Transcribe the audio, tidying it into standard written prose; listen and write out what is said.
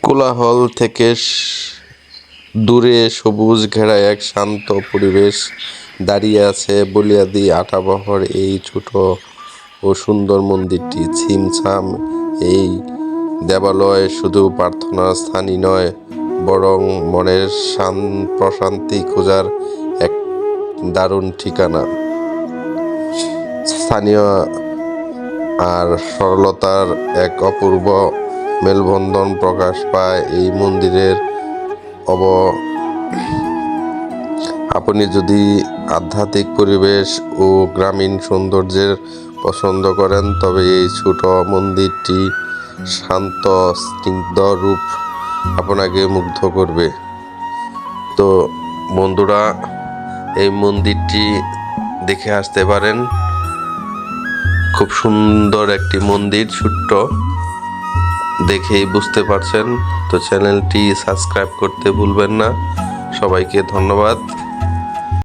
কোলাহল থেকে দূরে সবুজ ঘেরা এক শান্ত পরিবেশ দাঁড়িয়ে আছে বুনিয়াদি আঁটাবহর এই ছোট ও সুন্দর মন্দিরটি। ছিমছাম এই দেবালয় শুধু প্রার্থনার স্থানই নয়, বরং মনের প্রশান্তি খোঁজার এক দারুণ ঠিকানা। স্থানীয় আর সরলতার এক অপূর্ব মেলবন্ধন প্রকাশ পায় এই মন্দিরের। আপনি যদি আধ্যাত্মিক পরিবেশ ও গ্রামীণ সৌন্দর্যের পছন্দ করেন, তবে এই ছোট মন্দিরটি শান্ত স্নিগ্ধ রূপ আপনাকে মুগ্ধ করবে। তো বন্ধুরা, এই মন্দিরটি দেখে আসতে পারেন। খুব সুন্দর একটি মন্দির, ছোট্ট, দেখেই বুঝতে পারছেন। তো চ্যানেলটি সাবস্ক্রাইব করতে ভুলবেন না। সবাইকে ধন্যবাদ।